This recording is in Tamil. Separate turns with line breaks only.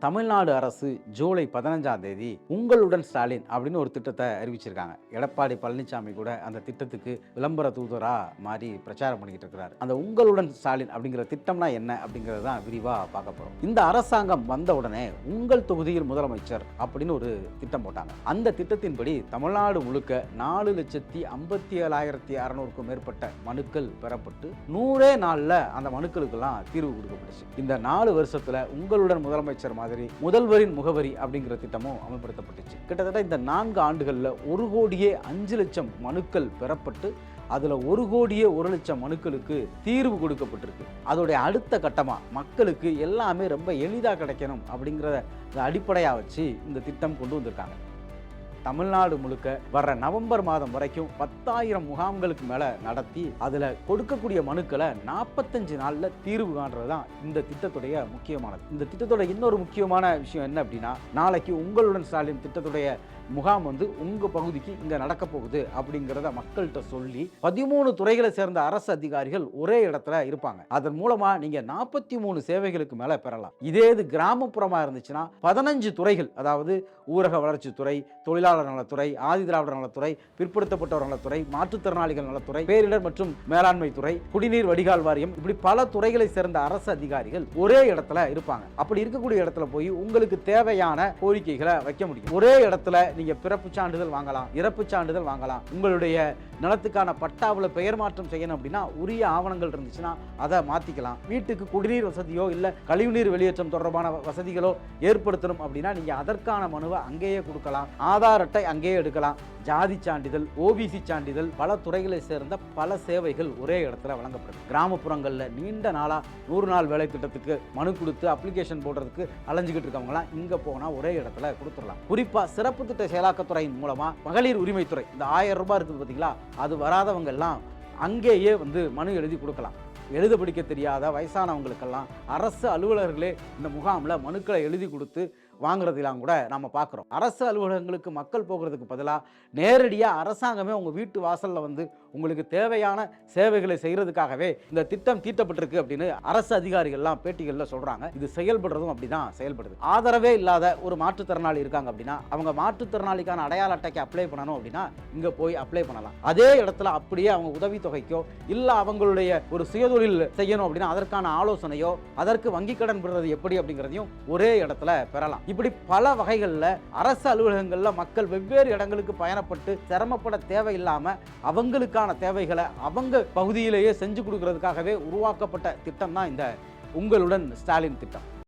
தமிழ்நாடு அரசு ஜூலை 15ஆம் தேதி உங்களுடன் ஸ்டாலின் அப்படின்னு ஒரு திட்டத்தை அறிவிச்சிருக்காங்க. எடப்பாடி பழனிசாமி கூட அந்த திட்டத்துக்கு விளம்பர தூதரா மாறி பிரச்சாரம் பண்ணிக்கிட்டு இருக்கிறார். அந்த உங்களுடன் ஸ்டாலின் அப்படிங்கிற திட்டம்னா என்ன அப்படிங்கிறது தான் விரிவா பார்க்க போறோம். இந்த அரசாங்கம் வந்த உடனே உங்கள் தொகுதியில் முதலமைச்சர் அப்படின்னு ஒரு திட்டம் போட்டாங்க. அந்த திட்டத்தின்படி தமிழ்நாடு முழுக்க 4,57,600க்கும் மேற்பட்ட மனுக்கள் பெறப்பட்டு 100 நாள்ல அந்த மனுக்களுக்கெல்லாம் தீர்வு கொடுக்கப்பட்டுச்சு. இந்த 4 வருஷத்துல உங்களுடன் முதலமைச்சர் மாதிரி முதல்வரின் முகவரி அப்படிங்கிற திட்டமும் அமல்படுத்தப்பட்டுச்சு. கிட்டத்தட்ட இந்த 4 ஆண்டுகளில் 1,05,00,000 மனுக்கள் பெறப்பட்டு அதில் 1,01,00,000 மனுக்களுக்கு தீர்வு கொடுக்கப்பட்டிருக்கு. அதோடைய அடுத்த கட்டமாக மக்களுக்கு எல்லாமே ரொம்ப எளிதாக கிடைக்கணும் அப்படிங்கிறத அடிப்படையாக வச்சு இந்த திட்டம் கொண்டு வந்திருக்காங்க. தமிழ்நாடு முழுக்க வர்ற நவம்பர் மாதம் வரைக்கும் 10,000 முகாம்களுக்கு மேலே நடத்தி அதில் கொடுக்கக்கூடிய மனுக்களை 45 நாளில் தீர்வு காண்றது தான் இந்த திட்டத்துடைய முக்கியமானது. இந்த திட்டத்தோட இன்னொரு முக்கியமான விஷயம் என்ன அப்படின்னா, நாளைக்கு உங்களுடன் ஸ்டாலின் திட்டத்துடைய முகாம் உங்கள் பகுதிக்கு இங்கே நடக்க போகுது அப்படிங்கிறத மக்கள்கிட்ட சொல்லி 13 துறைகளை சேர்ந்த அரசு அதிகாரிகள் ஒரே இடத்துல இருப்பாங்க. அதன் மூலமாக நீங்கள் 43 சேவைகளுக்கு மேலே பெறலாம். இதே இது கிராமப்புறமாக இருந்துச்சுன்னா 15 துறைகள், அதாவது ஊரக வளர்ச்சித்துறை, தொழிலாளர் நலத்துறை, ஆதிதிராவிடர் நலத்துறை, பிற்படுத்தப்பட்டவர் நலத்துறை, மாற்றுத்திறனாளிகள் நலத்துறை, பேரிடர் மற்றும் மேலாண்மை துறை, குடிநீர் வடிகால் வாரியம், இப்படி பல துறைகளை சேர்ந்த அரசு அதிகாரிகள் ஒரே இடத்துல இருப்பாங்க. அப்படி இருக்கக்கூடிய இடத்துல போய் உங்களுக்கு தேவையான கோரிக்கைகளை வைக்க முடியும். ஒரே இடத்துல நீங்க பிறப்பு சான்றிதழ் வாங்கலாம், இறப்பு சான்றிதழ் வாங்கலாம். உங்களுடைய நிலத்துக்கான பட்டாவில் பெயர் மாற்றம் செய்யணும் அப்படின்னா உரிய ஆவணங்கள் இருந்துச்சுன்னா அதை மாத்திக்கலாம். வீட்டுக்கு குடிநீர் வசதியோ இல்ல கழிவுநீர் வெளியேற்றம் தொடர்பான வசதிகளோ ஏற்படுத்தணும் அப்படின்னா நீங்க அதற்கான மனுவை அங்கேயே கொடுக்கலாம். ஆதார் அட்டை அங்கேயே எடுக்கலாம். ஜாதி சான்றிதழ், ஓபிசி சான்றிதழ், பல துறைகளை சேர்ந்த பல சேவைகள் ஒரே இடத்துல வழங்கப்படும். கிராமப்புறங்களில் நீண்ட நாளா 100 நாள் வேலை திட்டத்துக்கு மனு கொடுத்து அப்ளிகேஷன் போடுறதுக்கு அலைஞ்சுக்கிட்டு இருக்கவங்களாம் இங்க போனா ஒரே இடத்துல கொடுத்துடலாம். குறிப்பா சிறப்பு திட்ட செயலாக்கத்துறையின் மூலமா மகளிர் உரிமைத்துறை, இந்த 1000 ரூபாய் இருக்குது பார்த்தீங்களா, அது வராதவங்க எல்லாம் அங்கேயே மனு எழுதி கொடுக்கலாம். எழுத படிக்க தெரியாத வயசானவங்களுக்கெல்லாம் அரசு அலுவலர்களே இந்த முகாமில் மனுக்களை எழுதி கொடுத்து வாங்குறதெல்லாம் கூட நம்ம பார்க்குறோம். அரசு அலுவலகங்களுக்கு மக்கள் போகிறதுக்கு பதிலாக நேரடியாக அரசாங்கமே உங்கள் வீட்டு வாசலில் உங்களுக்கு தேவையான சேவைகளை செய்கிறதுக்காகவே இந்த திட்டம் தீட்டப்பட்டிருக்கு அப்படின்னு அரசு அதிகாரிகள்லாம் பேட்டிகளில் சொல்கிறாங்க. இது செயல்படுறதும் அப்படி தான் செயல்படுது. ஆதரவே இல்லாத ஒரு மாற்றுத்திறனாளி இருக்காங்க அப்படின்னா அவங்க மாற்றுத்திறனாளிக்கான அடையாள அட்டைக்கு அப்ளை பண்ணணும் அப்படின்னா இங்கே போய் அப்ளை பண்ணலாம். அதே இடத்துல அப்படியே அவங்க உதவித்தொகைக்கோ இல்லை அவங்களுடைய ஒரு சுயதொழில் செய்யணும் அப்படின்னா அதற்கான ஆலோசனையோ அதற்கு வங்கி கடன் பெறுறது எப்படி அப்படிங்கிறதையும் ஒரே இடத்துல பெறலாம். இப்படி பல வகைகளில் அரசு அலுவலகங்களில் மக்கள் வெவ்வேறு இடங்களுக்கு பயணப்பட்டு சிரமப்பட தேவையில்லாம அவங்களுக்கான தேவைகளை அவங்க பகுதியிலேயே செஞ்சு கொடுக்கறதுக்காகவே உருவாக்கப்பட்ட திட்டம் தான் இந்த உங்களுடன் ஸ்டாலின் திட்டம்.